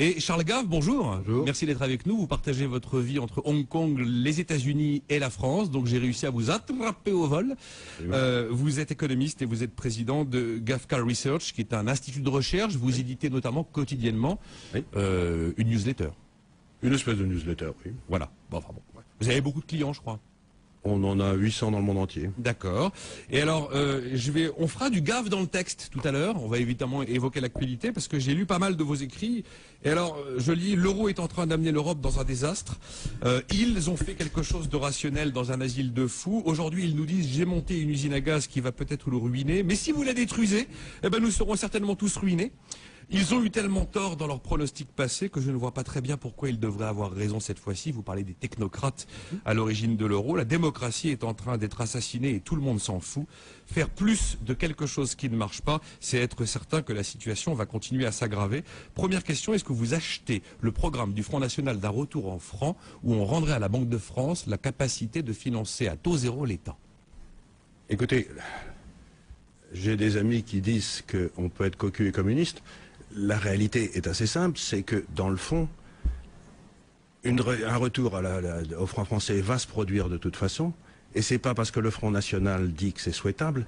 Et Charles Gave, bonjour. Bonjour. Merci d'être avec nous. Vous partagez votre vie entre Hong Kong, les États-Unis et la France. Donc j'ai réussi à vous attraper au vol. Vous êtes économiste et vous êtes président de GAFCA Research, qui est un institut de recherche. Vous éditez notamment quotidiennement une newsletter. Une espèce de newsletter, oui. Voilà. Bon, enfin, bon. Vous avez beaucoup de clients, je crois. On en a 800 dans le monde entier. D'accord. Et alors, on fera du gaffe dans le texte tout à l'heure. On va évidemment évoquer l'actualité parce que j'ai lu pas mal de vos écrits. Et alors, je lis, l'euro est en train d'amener l'Europe dans un désastre. Ils ont fait quelque chose de rationnel dans un asile de fous. Aujourd'hui, ils nous disent, j'ai monté une usine à gaz qui va peut-être le ruiner. Mais si vous la détruisez, eh ben, nous serons certainement tous ruinés. Ils ont eu tellement tort dans leurs pronostics passés que je ne vois pas très bien pourquoi ils devraient avoir raison cette fois-ci. Vous parlez des technocrates à l'origine de l'euro. La démocratie est en train d'être assassinée et tout le monde s'en fout. Faire plus de quelque chose qui ne marche pas, c'est être certain que la situation va continuer à s'aggraver. Première question, est-ce que vous achetez le programme du Front National d'un retour en francs où on rendrait à la Banque de France la capacité de financer à taux zéro l'État? Écoutez, j'ai des amis qui disent qu'on peut être cocu et communiste. La réalité est assez simple, c'est que dans le fond, un retour au franc français va se produire de toute façon, et c'est pas parce que le Front National dit que c'est souhaitable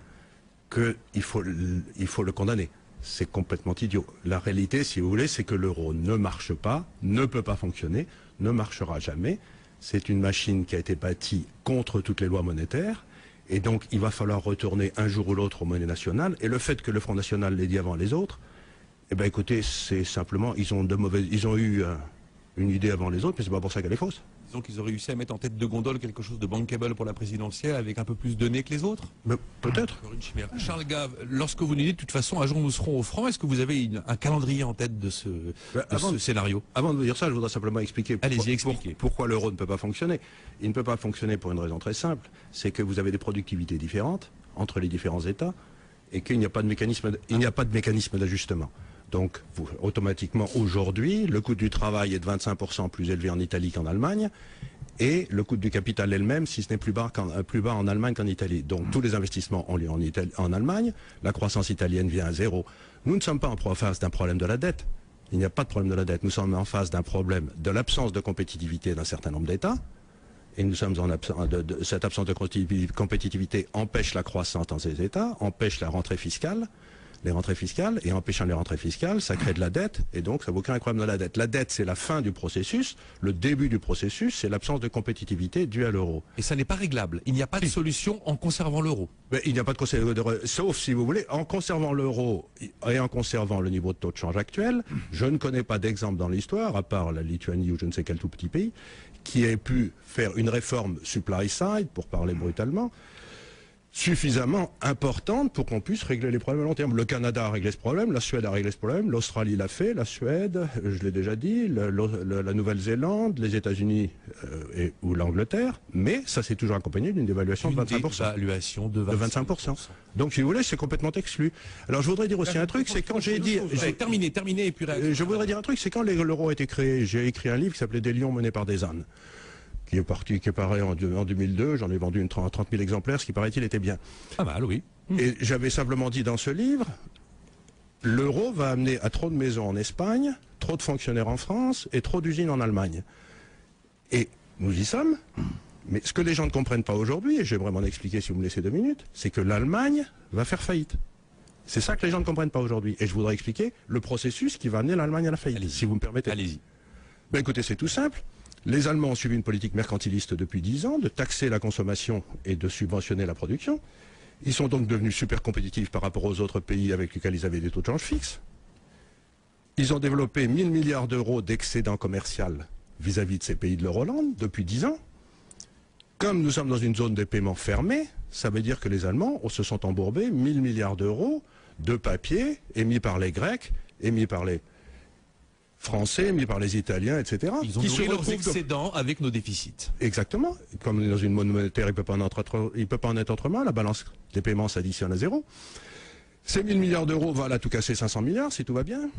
qu'il faut le condamner. C'est complètement idiot. La réalité, si vous voulez, c'est que l'euro ne marche pas, ne peut pas fonctionner, ne marchera jamais. C'est une machine qui a été bâtie contre toutes les lois monétaires, et donc il va falloir retourner un jour ou l'autre aux monnaies nationales, et le fait que le Front National l'ait dit avant les autres, eh bien écoutez, c'est simplement, ils ont eu une idée avant les autres, mais c'est pas pour ça qu'elle est fausse. Disons qu'ils ont réussi à mettre en tête de gondole quelque chose de bankable pour la présidentielle avec un peu plus de nez que les autres. Mais peut-être. Encore une chimère. Charles Gave, lorsque vous nous dites de toute façon un jour nous serons au franc, est-ce que vous avez un calendrier en tête de ce scénario? Avant de vous dire ça, je voudrais simplement expliquer pourquoi l'euro ne peut pas fonctionner. Il ne peut pas fonctionner pour une raison très simple, c'est que vous avez des productivités différentes entre les différents États et qu'il n'y a pas de mécanisme d'ajustement. Donc, automatiquement, aujourd'hui, le coût du travail est de 25% plus élevé en Italie qu'en Allemagne, et le coût du capital est le même, si ce n'est plus bas en Allemagne qu'en Italie. Donc, tous les investissements ont lieu en Allemagne, la croissance italienne vient à zéro. Nous ne sommes pas en face d'un problème de la dette. Il n'y a pas de problème de la dette. Nous sommes en face d'un problème de l'absence de compétitivité d'un certain nombre d'États, et nous sommes cette absence de compétitivité empêche la croissance dans ces États, empêche les rentrées fiscales, et empêchant les rentrées fiscales, ça crée de la dette, et donc ça vaut qu'un problème de la dette. La dette, c'est la fin du processus, le début du processus, c'est l'absence de compétitivité due à l'euro. Et ça n'est pas réglable, il n'y a pas de solution en conservant l'euro. Il n'y a pas de solution, sauf si vous voulez, en conservant l'euro et en conservant le niveau de taux de change actuel, je ne connais pas d'exemple dans l'histoire, à part la Lituanie ou je ne sais quel tout petit pays, qui ait pu faire une réforme supply side, pour parler brutalement, suffisamment importante pour qu'on puisse régler les problèmes à long terme. Le Canada a réglé ce problème, la Suède a réglé ce problème, l'Australie l'a fait, la Suède, je l'ai déjà dit, la Nouvelle-Zélande, les États-Unis ou l'Angleterre, mais ça s'est toujours accompagné d'une dévaluation de 25%. Dévaluation de 25%. Donc si vous voulez, c'est complètement exclu. Alors je voudrais dire aussi un truc, c'est quand j'ai dit... Terminé, et puis... Je voudrais dire un truc, c'est quand l'euro a été créé, j'ai écrit un livre qui s'appelait « Des lions menés par des ânes ». Qui est paru en 2002, j'en ai vendu 30 000 exemplaires, ce qui paraît-il était bien. Pas mal, oui. Et j'avais simplement dit dans ce livre, l'euro va amener à trop de maisons en Espagne, trop de fonctionnaires en France et trop d'usines en Allemagne. Et nous y sommes, mais ce que les gens ne comprennent pas aujourd'hui, et j'aimerais m'en expliquer si vous me laissez 2 minutes, c'est que l'Allemagne va faire faillite. C'est ça que les gens ne comprennent pas aujourd'hui. Et je voudrais expliquer le processus qui va amener l'Allemagne à la faillite, si vous me permettez. Allez-y. Ben écoutez, c'est tout simple. Les Allemands ont suivi une politique mercantiliste depuis 10 ans, de taxer la consommation et de subventionner la production. Ils sont donc devenus super compétitifs par rapport aux autres pays avec lesquels ils avaient des taux de change fixes. Ils ont développé 1000 milliards d'euros d'excédent commercial vis-à-vis de ces pays de l'Euroland depuis 10 ans. Comme nous sommes dans une zone de paiement fermée, ça veut dire que les Allemands se sont embourbés 1000 milliards d'euros de papier émis par les Grecs, émis par les Français, mis par les Italiens, etc. Ils ont nourri leurs excédents avec nos déficits. Exactement. Comme on est dans une monnaie monétaire, il peut pas en être autrement. La balance des paiements s'additionne à zéro. Ces 1000 milliards d'euros valent à tout casser 500 milliards, si tout va bien.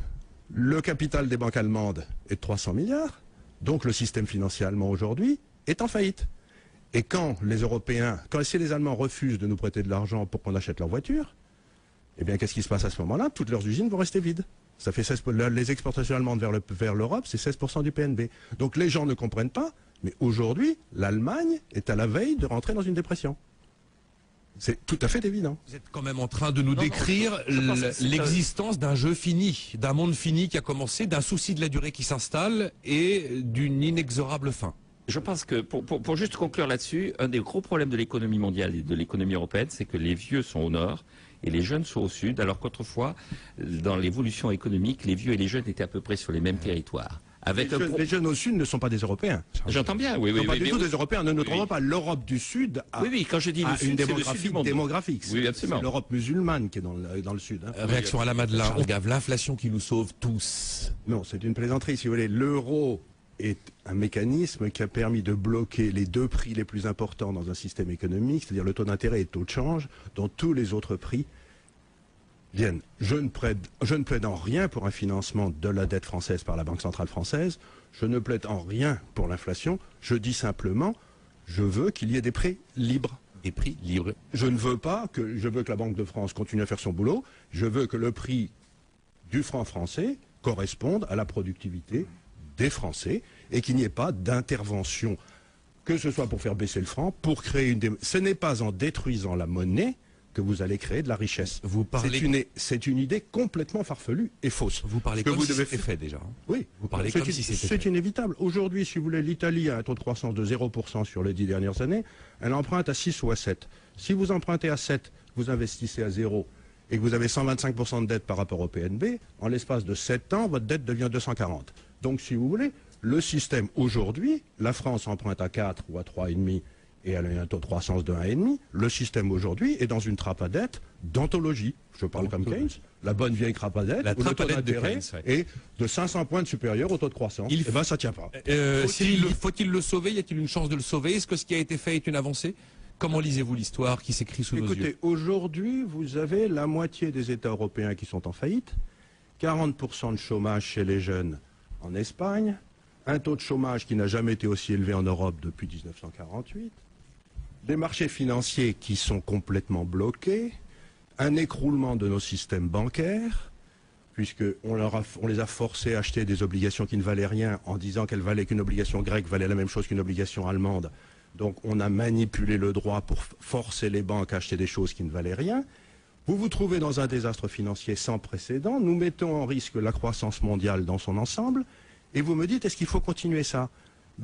Le capital des banques allemandes est de 300 milliards. Donc le système financier allemand aujourd'hui est en faillite. Et quand si les Allemands refusent de nous prêter de l'argent pour qu'on achète leur voiture, eh bien qu'est-ce qui se passe à ce moment-là? Toutes leurs usines vont rester vides. Ça fait 16, les exportations allemandes vers l'Europe, c'est 16% du PNB. Donc les gens ne comprennent pas, mais aujourd'hui, l'Allemagne est à la veille de rentrer dans une dépression. C'est tout à fait évident. Vous êtes quand même en train de nous décrire l'existence d'un jeu fini, d'un monde fini qui a commencé, d'un souci de la durée qui s'installe et d'une inexorable fin. Je pense que, pour juste conclure là-dessus, un des gros problèmes de l'économie mondiale et de l'économie européenne, c'est que les vieux sont au nord et les jeunes sont au sud, alors qu'autrefois, dans l'évolution économique, les vieux et les jeunes étaient à peu près sur les mêmes territoires. Les jeunes au sud ne sont pas des Européens. J'entends bien, oui. Pas du tout des Européens. Ne nous trompons pas. L'Europe du Sud a, quand je dis le sud, une démographie démographique. Oui, absolument. C'est l'Europe musulmane qui est dans le sud. Hein. Réaction à la Madeleine. On gave l'inflation qui nous sauve tous. Non, c'est une plaisanterie. Si vous voulez, l'euro est un mécanisme qui a permis de bloquer les deux prix les plus importants dans un système économique, c'est-à-dire le taux d'intérêt et le taux de change, dont tous les autres prix viennent. Je ne plaide en rien pour un financement de la dette française par la Banque centrale française. Je ne plaide en rien pour l'inflation. Je dis simplement, je veux qu'il y ait des prix libres. Des prix libres. Je veux que la Banque de France continue à faire son boulot. Je veux que le prix du franc français corresponde à la productivité des Français et qu'il n'y ait pas d'intervention, que ce soit pour faire baisser le franc, pour créer une... Ce n'est pas en détruisant la monnaie que vous allez créer de la richesse. C'est une idée complètement farfelue et fausse. Vous parlez comme si c'était fait déjà. Oui. Vous parlez comme si c'était fait. C'est inévitable. Aujourd'hui, si vous voulez, l'Italie a un taux de croissance de 0% sur les 10 dernières années. Elle emprunte à 6 ou à 7. Si vous empruntez à 7, vous investissez à 0 et que vous avez 125% de dette par rapport au PNB, en l'espace de 7 ans, votre dette devient 240. Donc, si vous voulez, le système aujourd'hui, la France emprunte à 4 ou à 3,5 et elle a un taux de croissance de 1,5. Le système aujourd'hui est dans une trappe à dette d'anthologie. Je parle comme Keynes, la bonne vieille trappe à dette, où le taux d'intérêt est de 500 points de supérieur au taux de croissance. Et bien, ça ne tient pas. Faut-il le sauver? Y a-t-il une chance de le sauver? Est-ce que ce qui a été fait est une avancée? Comment lisez-vous l'histoire qui s'écrit sous vos yeux? Écoutez, aujourd'hui, vous avez la moitié des États européens qui sont en faillite, 40% de chômage chez les jeunes en Espagne, un taux de chômage qui n'a jamais été aussi élevé en Europe depuis 1948, des marchés financiers qui sont complètement bloqués, un écroulement de nos systèmes bancaires, puisqu'on les a forcés à acheter des obligations qui ne valaient rien en disant qu'une obligation grecque valait la même chose qu'une obligation allemande. Donc on a manipulé le droit pour forcer les banques à acheter des choses qui ne valaient rien. Vous vous trouvez dans un désastre financier sans précédent. Nous mettons en risque la croissance mondiale dans son ensemble. Et vous me dites, est-ce qu'il faut continuer ça?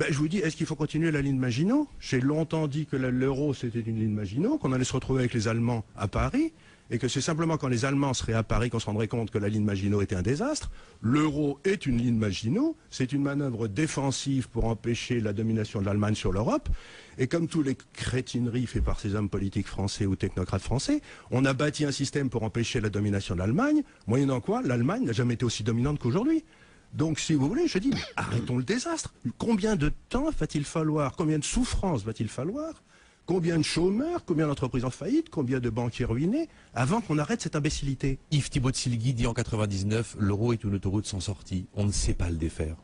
Je vous dis, est-ce qu'il faut continuer la ligne Maginot? J'ai longtemps dit que l'euro, c'était une ligne Maginot, qu'on allait se retrouver avec les Allemands à Paris, et que c'est simplement quand les Allemands seraient à Paris qu'on se rendrait compte que la ligne Maginot était un désastre. L'euro est une ligne Maginot, c'est une manœuvre défensive pour empêcher la domination de l'Allemagne sur l'Europe. Et comme tous les crétineries faites par ces hommes politiques français ou technocrates français, on a bâti un système pour empêcher la domination de l'Allemagne, moyennant quoi l'Allemagne n'a jamais été aussi dominante qu'aujourd'hui. Donc, si vous voulez, je dis, mais arrêtons le désastre. Combien de temps va-t-il falloir? Combien de souffrances va-t-il falloir? Combien de chômeurs? Combien d'entreprises en faillite? Combien de banquiers ruinés? Avant qu'on arrête cette imbécilité. Yves Thibault-Silgui dit en 99, l'euro est une autoroute sans sortie. On ne sait pas le défaire.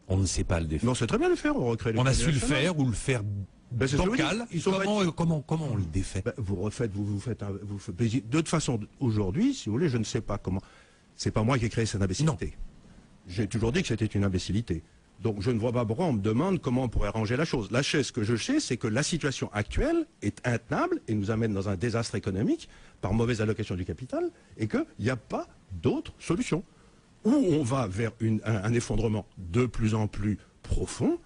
On ne sait pas le défaire. Mais on sait très bien le faire. On a su le faire ou le faire bancal. Comment on le défait? Vous faites de toute façon, aujourd'hui, si vous voulez, je ne sais pas comment. C'est pas moi qui ai créé cette imbécilité. Non. J'ai toujours dit que c'était une imbécilité. Donc je ne vois pas pourquoi on me demande comment on pourrait arranger la chose. Ce que je sais, c'est que la situation actuelle est intenable et nous amène dans un désastre économique par mauvaise allocation du capital et qu'il n'y a pas d'autre solution. Ou on va vers un effondrement de plus en plus profond,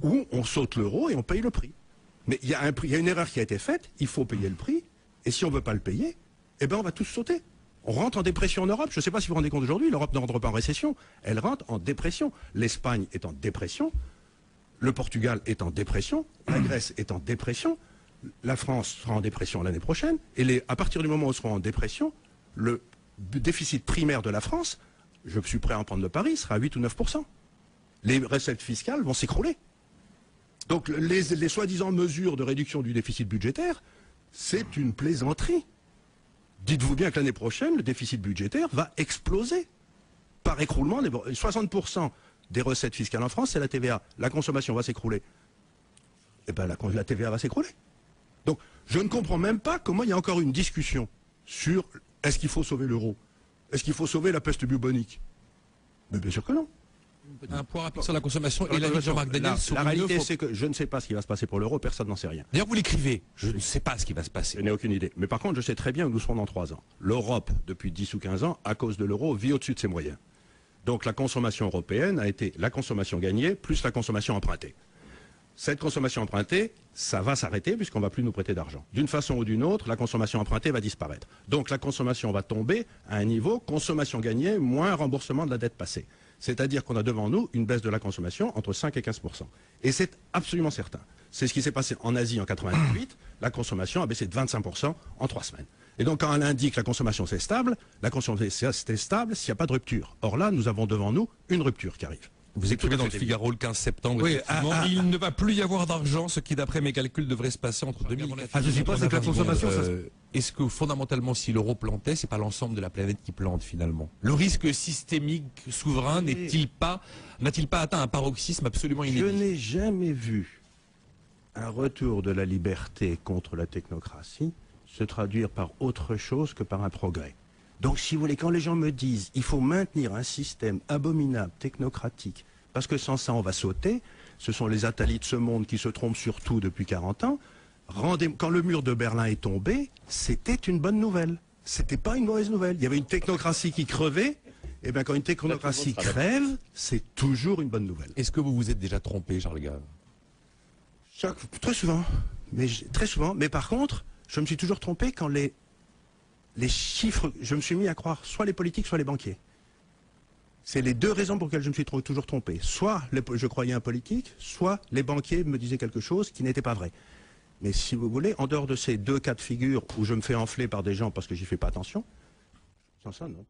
ou on saute l'euro et on paye le prix. Mais il y a une erreur qui a été faite, il faut payer le prix, et si on ne veut pas le payer, eh ben on va tous sauter. On rentre en dépression en Europe. Je ne sais pas si vous vous rendez compte aujourd'hui, l'Europe ne rentre pas en récession, elle rentre en dépression. L'Espagne est en dépression, le Portugal est en dépression, la Grèce est en dépression, la France sera en dépression l'année prochaine, et à partir du moment où on sera en dépression, le déficit primaire de la France, je suis prêt à en prendre le pari, sera à 8 ou 9%. Les recettes fiscales vont s'écrouler. Donc les soi-disant mesures de réduction du déficit budgétaire, c'est une plaisanterie. Dites-vous bien que l'année prochaine, le déficit budgétaire va exploser par écroulement. 60% des recettes fiscales en France, c'est la TVA. La consommation va s'écrouler. Eh bien, la TVA va s'écrouler. Donc, je ne comprends même pas comment il y a encore une discussion sur est-ce qu'il faut sauver l'euro. Est-ce qu'il faut sauver la peste bubonique? Mais bien sûr que non. Un point rapide sur la consommation et la vie de Jean-Marc Daniel. La réalité, c'est que je ne sais pas ce qui va se passer pour l'euro, personne n'en sait rien. D'ailleurs, vous l'écrivez. Je ne sais pas ce qui va se passer. Je n'ai aucune idée. Mais par contre, je sais très bien où nous serons dans 3 ans. L'Europe, depuis 10 ou 15 ans, à cause de l'euro, vit au-dessus de ses moyens. Donc la consommation européenne a été la consommation gagnée plus la consommation empruntée. Cette consommation empruntée, ça va s'arrêter puisqu'on ne va plus nous prêter d'argent. D'une façon ou d'une autre, la consommation empruntée va disparaître. Donc la consommation va tomber à un niveau consommation gagnée moins remboursement de la dette passée. C'est-à-dire qu'on a devant nous une baisse de la consommation entre 5 et 15%. Et c'est absolument certain. C'est ce qui s'est passé en Asie en 98. La consommation a baissé de 25% en 3 semaines. Et donc quand elle indique que la consommation c'est stable, la consommation c'est stable s'il n'y a pas de rupture. Or là, nous avons devant nous une rupture qui arrive. Vous écrivez dans le Figaro le 15 septembre, oui, il ne va plus y avoir d'argent, ce qui d'après mes calculs devrait se passer entre 2004 je suppose que la consommation... Est-ce que fondamentalement, si l'euro plantait, c'est pas l'ensemble de la planète qui plante finalement? Le risque systémique souverain n'a-t-il pas atteint un paroxysme absolument inédit? Je n'ai jamais vu un retour de la liberté contre la technocratie se traduire par autre chose que par un progrès. Donc, si vous voulez, quand les gens me disent il faut maintenir un système abominable, technocratique, parce que sans ça, on va sauter, ce sont les Attali de ce monde qui se trompent sur tout depuis 40 ans. Quand le mur de Berlin est tombé, c'était une bonne nouvelle. C'était pas une mauvaise nouvelle. Il y avait une technocratie qui crevait. Et bien, quand une technocratie crève, c'est toujours une bonne nouvelle. Est-ce que vous vous êtes déjà trompé, Charles Gave? Très souvent. Très souvent. Mais par contre, je me suis toujours trompé quand les chiffres, je me suis mis à croire soit les politiques, soit les banquiers. C'est les 2 raisons pour lesquelles je me suis toujours trompé. Soit je croyais un politique, soit les banquiers me disaient quelque chose qui n'était pas vrai. Mais si vous voulez, en dehors de ces 2 cas de figure où je me fais enfler par des gens parce que j'y fais pas attention, sans ça, non.